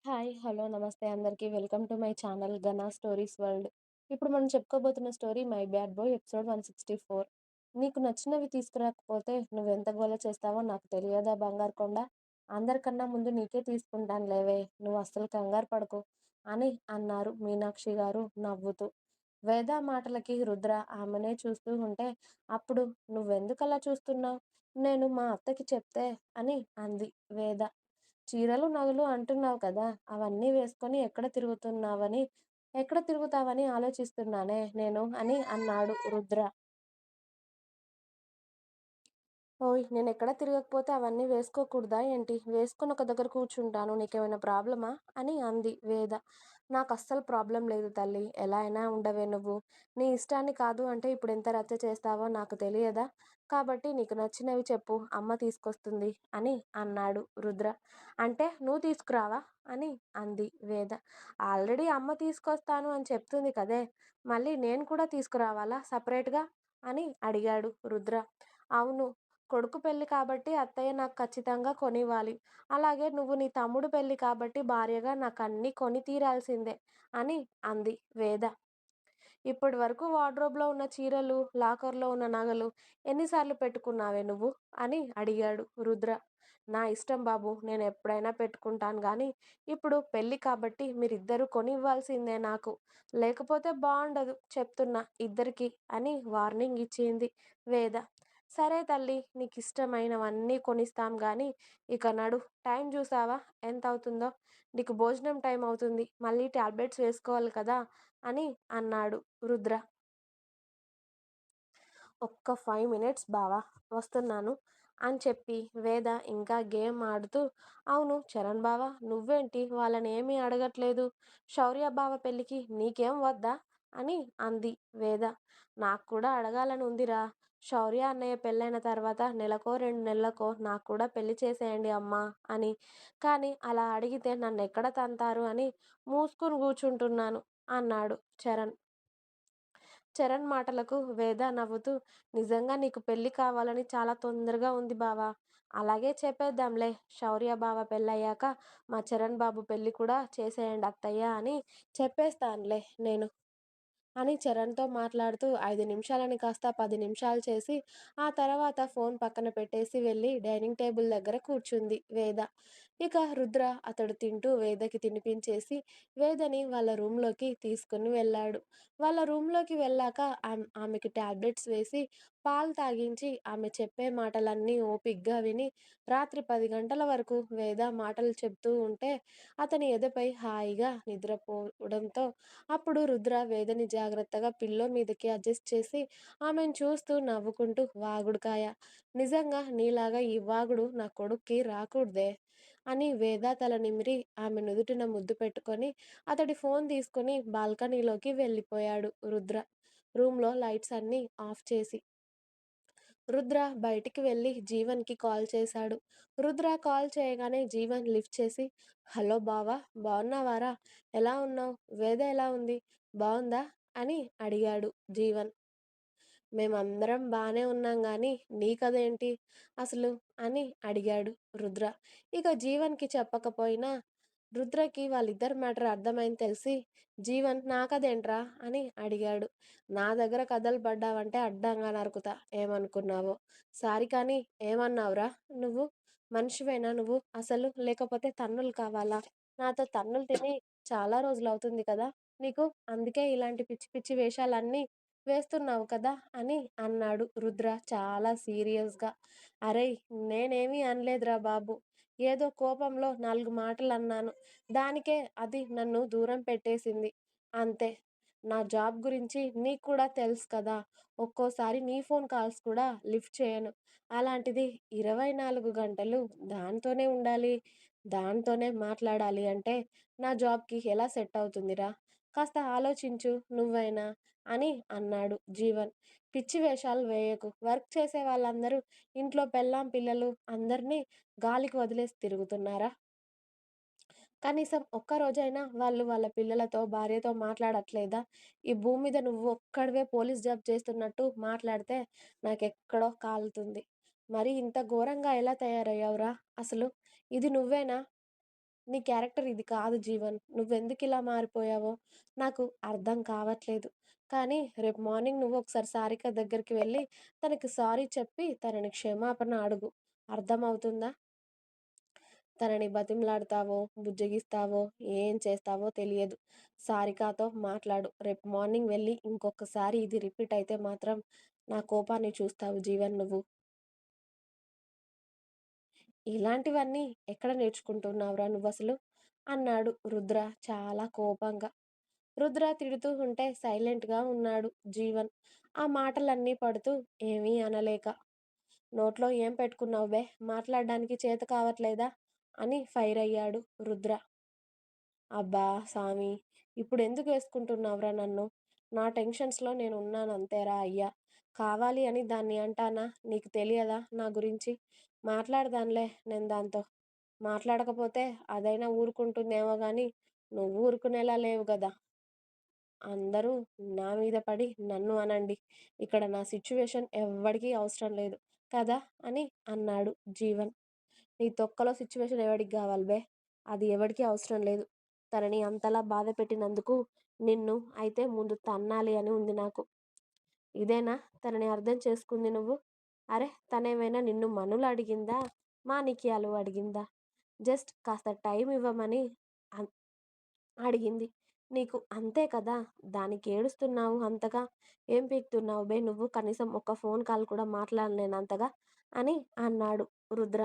Hi. Hello. నమస్తే అందరికీ. Welcome to my channel 'Ghana stories world'. ఇప్పుడు మనం చెప్పుకోబోతున్న story 'my bad boy' episode 164. నీకు నచ్చినవి తీసుకురాకపోతే నువ్వెంత గోల చేస్తావో నాకు తెలియదా బంగారు కొండ? అందరికన్నా ముందు నీకే తీసుకుంటాను లేవే. నువ్వు అస్సలు కంగారు పడకు అని అన్నారు మీనాక్షి గారు నవ్వుతూ. వేద మాటలకి రుద్ర ఆమెనే చూస్తూ ఉంటే, అప్పుడు నువ్వెందుకలా చూస్తున్నావు? నేను మా అత్తకి చెప్తే అని అంది వేద. చీరలు, నగలు అంటున్నావు కదా! అవన్నీ వేసుకొని ఎక్కడ తిరుగుతావని ఆలోచిస్తున్నానే నేను అని అన్నాడు రుద్ర. ఓయ్! నేనెక్కడ తిరగకపోతే అవన్నీ వేసుకోకూడదా ఏంటి? వేసుకొని ఒక దగ్గర కూర్చుంటాను. నీకేమైనా ప్రాబ్లమా? అని అంది వేద. నాకస్సలు ప్రాబ్లం లేదు తల్లి. ఎలా అయినా ఉండవే నువ్వు. నీ ఇష్టాన్ని కాదు అంటే ఇప్పుడెంత రచ్చ చేస్తావో నాకు తెలియదా? కాబట్టి నీకు నచ్చినవి చెప్పు. అమ్మ తీసుకొస్తుంది అని అన్నాడు రుద్ర. అంటే నువ్వు తీసుకురావా? అని అంది వేద. ఆల్రెడీ అమ్మ తీసుకొస్తాను అని చెప్తుంది కదే! మళ్ళీ నేను కూడా తీసుకురావాలా సెపరేట్‌గా? అని అడిగాడు రుద్ర. అవును. కొడుకు పెళ్లి కాబట్టి అత్తయ్య నాకు ఖచ్చితంగా కొనివ్వాలి. అలాగే నువ్వు నీ తమ్ముడు పెళ్లి కాబట్టి భార్యగా నాకన్నీ కొని తీరాల్సిందే అని అంది వేద. ఇప్పటి వరకు వార్డ్రోబ్‌లో ఉన్న చీరలు, లాకర్‌లో ఉన్న నగలు ఎన్నిసార్లు పెట్టుకున్నావే నువ్వు? అని అడిగాడు రుద్ర. నా ఇష్టం బాబు. నేనెప్పుడైనా పెట్టుకుంటాను గానీ, ఇప్పుడు పెళ్లి కాబట్టి మీరిద్దరూ కొనివ్వాల్సిందే నాకు. లేకపోతే బావుండదు చెప్తున్నా ఇద్దరికీ అని వార్నింగ్ ఇచ్చింది వేద. సరే తల్లి. నీకిష్టమైనవన్నీ కొనిస్తాం గానీ, ఇక నడు. టైం జూసావా ఎంతవుతుందో? నీకు భోజనం టైం అవుతుంది. మళ్ళీ టాబ్లెట్స్ వేసుకోవాలి కదా! అని అన్నాడు రుద్ర. ఒక్క 5 మినిట్స్ బావా వస్తున్నాను అని చెప్పి వేద ఇంకా గేమ్ ఆడుతూ, అవును చరణ్ బావ నువ్వేంటి వాళ్ళని ఏమీ అడగట్లేదు? శౌర్య బావ పెళ్ళికి నీకేం వద్దా? అని అంది వేద. నాకు కూడా అడగాలని ఉందిరా. శౌర్య అన్నయ్య పెళ్ళైన తర్వాత నెలకో 2 నెలలకో నాకు కూడా పెళ్లి చేసేయండి అమ్మా అని. కానీ అలా అడిగితే నన్నెక్కడ తంతారు అని మూసుకుని కూర్చుంటున్నాను అన్నాడు చరణ్. చరణ్ మాటలకు వేద నవ్వుతూ, నిజంగా నీకు పెళ్లి కావాలని చాలా తొందరగా ఉంది బావా. అలాగే చెప్పేద్దాంలే. శౌర్య బావ పెళ్ళయ్యాక మా చరణ్ బాబు పెళ్లి కూడా చేసేయండి అత్తయ్య అని చెప్పేస్తానులే నేను. అని చరణ్‌తో మాట్లాడుతూ 5 నిమిషాలని కాస్త 10 నిమిషాలు చేసి, ఆ తర్వాత ఫోన్ పక్కన పెట్టేసి వెళ్లి డైనింగ్ టేబుల్ దగ్గర కూర్చుంది వేద. ఇక రుద్ర అతడు తింటూ వేదకి తినిపించేసి, వేదని వాళ్ళ రూమ్‌లోకి తీసుకొని వెళ్ళాడు. వాళ్ళ రూమ్‌లోకి వెళ్ళాక ఆమెకి టాబ్లెట్స్ వేసి, పాలు తాగించి, ఆమె చెప్పే మాటలన్నీ ఓపిగ్గా విని, రాత్రి 10 గంటల వరకు వేద మాటలు చెప్తూ ఉంటే, అతని ఎదపై హాయిగా నిద్రపోవడంతో అప్పుడు రుద్ర వేదని జాగ్రత్తగా పిల్లో మీదకి అడ్జస్ట్ చేసి ఆమెను చూస్తూ నవ్వుకుంటూ వాగుడుకాయ. నిజంగా నీలాగా ఈ వాగుడు నా కొడుక్కి రాకూడదే అని వేద తల నిమిరి ఆమె నుదుటిన ముద్దు పెట్టుకొని అతడి ఫోన్ తీసుకొని బాల్కనీలోకి వెళ్ళిపోయాడు రుద్ర. రూమ్లో లైట్స్ అన్నీ ఆఫ్ చేసి. రుద్ర బయటికి వెళ్ళి జీవన్‌కి కాల్ చేశాడు. రుద్ర కాల్ చేయగానే జీవన్ లిఫ్ట్ చేసి, హలో బావా! బావున్నావారా? ఎలా ఉన్నావు? వేద ఎలా ఉంది? బావుందా? అని అడిగాడు జీవన్. మేమందరం బానే ఉన్నాం గానీ, నీ కథేంటి అసలు? అని అడిగాడు రుద్ర. ఇక జీవన్‌కి చెప్పకపోయినా రుద్రకి వాళ్ళిద్దరి మ్యాటర్ అర్థమైంది తెలిసి, జీవన్ నా కథేంట్రా? అని అడిగాడు. నా దగ్గర కథలు పడ్డావంటే అడ్డంగా నరుకుతా ఏమనుకున్నావో? సారీ కానీ ఏమన్నావురా నువ్వు? మనిషివేనా నువ్వు అసలు? లేకపోతే తన్నులు కావాలా? నాతో తన్నులు తిని చాలా రోజులవుతుంది కదా నీకు? అందుకే ఇలాంటి పిచ్చి పిచ్చి వేషాలన్నీ వేస్తున్నావు కదా! అని అన్నాడు రుద్ర చాలా సీరియస్‌గా. అరేయ్! నేనేమీ అనలేదురా బాబు. ఏదో కోపంలో 4 మాటలన్నాను. దానికే అది నన్ను దూరం పెట్టేసింది. అంతే. నా జాబ్ గురించి నీకు కూడా తెలుసు కదా! ఒక్కోసారి నీ ఫోన్ కాల్స్ కూడా లిఫ్ట్ చేయను. అలాంటిది 24 గంటలు దాంతోనే ఉండాలి, దాంతోనే మాట్లాడాలి అంటే నా జాబ్‌కి ఎలా సెట్ అవుతుందిరా? కాస్త ఆలోచించు నువ్వైనా అని అన్నాడు జీవన్. పిచ్చి వేషాలు వేయకు. వర్క్ చేసే వాళ్ళందరూ ఇంట్లో పెళ్ళాం, పిల్లలు అందరినీ గాలికి వదిలేసి తిరుగుతున్నారా? కనీసం ఒక్క రోజైనా వాళ్ళు వాళ్ళ పిల్లలతో, భార్యతో మాట్లాడట్లేదా? ఈ భూమి మీద నువ్వు ఒక్కడివే పోలీస్ జాబ్ చేస్తున్నట్టు మాట్లాడితే నాకెక్కడో కాలుతుంది. మరి ఇంత ఘోరంగా ఎలా తయారయ్యావురా అసలు? ఇది నువ్వేనా? నీ క్యారెక్టర్ ఇది కాదు జీవన్. నువ్వెందుకిలా మారిపోయావో నాకు అర్థం కావట్లేదు. కానీ రేపు మార్నింగ్ నువ్వు ఒకసారి సారిక దగ్గరికి వెళ్ళి తనకి సారీ చెప్పి తనని క్షమాపణ అడుగు. అర్థమవుతుందా? తనని బతిమలాడతావో, బుజ్జగిస్తావో, ఏం చేస్తావో తెలియదు. సారికతో మాట్లాడు. రేపు మార్నింగ్ వెళ్ళి ఇంకొకసారి ఇది రిపీట్ అయితే మాత్రం నా కోపాన్ని చూస్తావు జీవన్ నువ్వు. ఇలాంటివన్నీ ఎక్కడ నేర్చుకుంటున్నావురా నువ్వసలు? అన్నాడు రుద్ర చాలా కోపంగా. రుద్ర తిడుతూ ఉంటే సైలెంట్‌గా ఉన్నాడు జీవన్. ఆ మాటలన్నీ పడుతూ ఏమీ అనలేక. నోట్లో ఏం పెట్టుకున్నావు బే? మాట్లాడడానికి చేత కావట్లేదా? అని ఫైర్ అయ్యాడు రుద్ర. అబ్బా సామి! ఇప్పుడెందుకేసుకుంటున్నావురా నన్ను? నా టెన్షన్స్‌లో నేనున్నానంతేరా అయ్యా! కావాలి అని దాన్ని అంటానా? నీకు తెలియదా నా గురించి? మాట్లాడదాన్లే నేను దాంతో. మాట్లాడకపోతే అదైనా ఊరుకుంటుందేమో గానీ, నువ్వు ఊరుకునేలా లేవు గదా! అందరూ నా మీద పడి నన్ను అనండి. ఇక్కడ నా సిట్యుయేషన్ ఎవ్వడికి అవసరం లేదు. కదా! అని అన్నాడు జీవన్. నీ తొక్కలో సిట్యుయేషన్ ఎవడికి గావాలి బే! అది ఎవడికి అవసరం లేదు. తనని అంతలా బాధ పెట్టినందుకు నిన్ను అయితే ముందు తన్నాలి అని ఉంది నాకు. ఇదేనా తనని అర్థం చేసుకుంది నువ్వు? అరె! తనేమైనా నిన్ను మనులు అడిగిందా? మాణిక్యాలు అడిగిందా? జస్ట్ కాస్త టైం ఇవ్వమని అన్ అడిగింది. నీకు అంతే కదా! దానికేడుస్తున్నావు అంతగా? ఏం పీకుతున్నావు బే నువ్వు? కనీసం ఒక్క ఫోన్ కాల్ కూడా మాట్లాడలేనంతగా? అని అన్నాడు రుద్ర.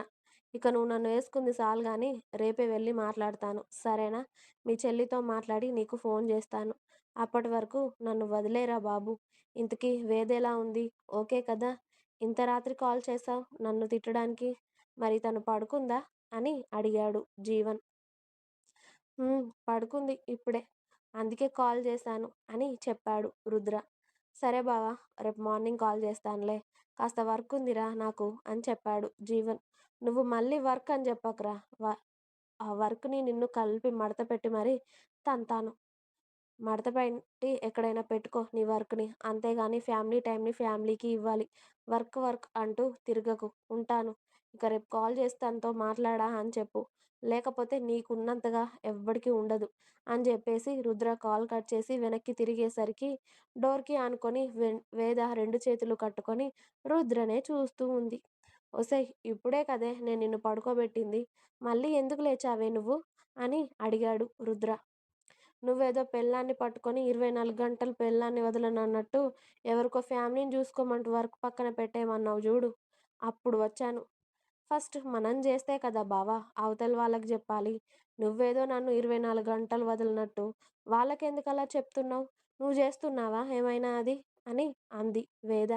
ఇక నువ్వు నన్ను యేసుకుంది సాలు గానీ, రేపే వెళ్లి మాట్లాడతాను. సరేనా? మీ చెల్లితో మాట్లాడి నీకు ఫోన్ జేస్తాను. అప్పటి వరకు నన్ను వదిలేయరా బాబు. ఇంతకీ వేదెలా ఉంది? ఓకే కదా? ఇంత రాత్రి కాల్ చేశావు నన్ను తిట్టడానికి. మరి తను పడుకుందా? అని అడిగాడు జీవన్. పడుకుంది ఇప్పుడే. అందుకే కాల్ చేశాను అని చెప్పాడు రుద్ర. సరే బావ! రేపు మార్నింగ్ కాల్ చేస్తానులే. కాస్త వర్క్ ఉందిరా నాకు అని చెప్పాడు జీవన్. నువ్వు మళ్ళీ వర్క్ అని చెప్పకురా. వ ఆ వర్క్‌ని నిన్ను కలిపి మడత పెట్టి మరీ తంతాను. మడత పెట్టి ఎక్కడైనా పెట్టుకో నీ వర్క్‌ని. అంతేగాని ఫ్యామిలీ టైమ్‌ని ఫ్యామిలీకి ఇవ్వాలి. వర్క్, వర్క్ అంటూ తిరగకు. ఉంటాను. ఇక రేపు కాల్ చేసి తనతో మాట్లాడా అని చెప్పు. లేకపోతే నీకున్నంతగా ఎవ్వడికి ఉండదు అని చెప్పేసి రుద్ర కాల్ కట్ చేసి వెనక్కి తిరిగేసరికి డోర్‌కి ఆనుకొని వేద 2 చేతులు కట్టుకొని రుద్రనే చూస్తూ ఉంది. ఒసేయ్! ఇప్పుడే కదే నేను నిన్ను పడుకోబెట్టింది. మళ్ళీ ఎందుకు లేచావే నువ్వు? అని అడిగాడు రుద్ర. నువ్వేదో పెళ్ళాన్ని పట్టుకొని 24 గంటలు పెళ్ళాన్ని వదలనన్నట్టు ఎవరికో ఫ్యామిలీని చూసుకోమంటూ వర్క్ పక్కన పెట్టేయమన్నావు జూడు. అప్పుడు వచ్చాను. ఫస్ట్ మనం జేస్తే కదా బావ అవతల వాళ్ళకి జెప్పాలి. నువ్వేదో నన్ను 24 గంటలు వదలనట్టు వాళ్ళకెందుకలా చెప్తున్నావు? నువ్వు జేస్తున్నావా ఏమైనా అది? అని అంది వేద.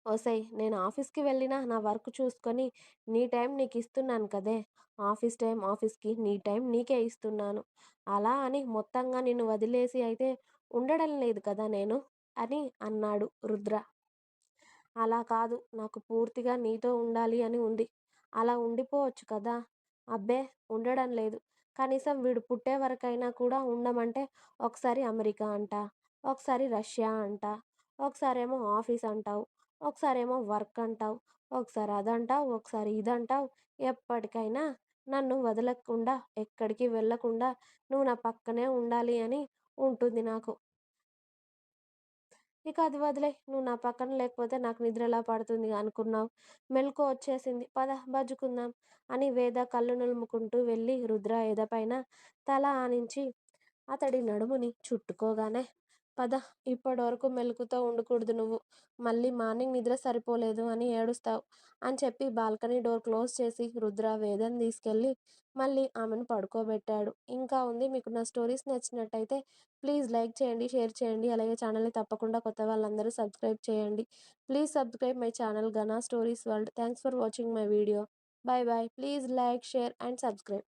ఒసేయ్! నేను ఆఫీస్‌కి వెళ్ళినా నా వర్క్ చూసుకొని నీ టైం నీకిస్తున్నాను కదే! ఆఫీస్ టైం ఆఫీస్‌కి, నీ టైం నీకే ఇస్తున్నాను. అలా అని మొత్తంగా నిన్ను వదిలేసి అయితే ఉండడం లేదు కదా నేను అని అన్నాడు రుద్ర. అలా కాదు. నాకు పూర్తిగా నీతో ఉండాలి అని ఉంది. అలా ఉండిపోవచ్చు కదా! అబ్బే! ఉండడం లేదు. కనీసం వీడు పుట్టే వరకైనా కూడా ఉండమంటే ఒకసారి అమెరికా అంట, ఒకసారి రష్యా అంట, ఒకసారేమో ఆఫీస్ అంటావు, ఒకసారేమో వర్క్ అంటావు, ఒకసారి అదంటావు, ఒకసారి ఇదంటావు. ఎప్పటికైనా నన్ను వదలకుండా, ఎక్కడికి వెళ్ళకుండా నువ్వు నా పక్కనే ఉండాలి అని ఉంటుంది నాకు. ఇక అది వదిలేయ్. నువ్వు నా పక్కన లేకపోతే నాకు నిద్ర ఎలా పడుతుంది అనుకున్నావు? మెలుకువ వచ్చేసింది. పద బజ్జుకుందాం అని వేద కళ్ళు నులుముకుంటూ వెళ్ళి రుద్ర ఎదపైన తల ఆనించి అతడి నడుముని చుట్టుకోగానే పద ఇప్పటివరకు మెలుకువతో ఉండకూడదు నువ్వు. మళ్ళీ మార్నింగ్ నిద్ర సరిపోలేదు అని ఏడుస్తావు అని చెప్పి బాల్కనీ డోర్ క్లోజ్ చేసి రుద్ర వేదని తీసుకెళ్ళి మళ్ళీ ఆమెను పడుకోబెట్టాడు. ఇంకా ఉంది. మీకు నా స్టోరీస్ నచ్చినట్టయితే ప్లీజ్ లైక్ చేయండి, షేర్ చేయండి. అలాగే ఛానల్‌ని తప్పకుండా కొత్త వాళ్ళందరూ సబ్స్క్రైబ్ చేయండి. Please subscribe my channel 'Ghana stories world'. Thanks for watching my video. By by. Please like, share and subscribe.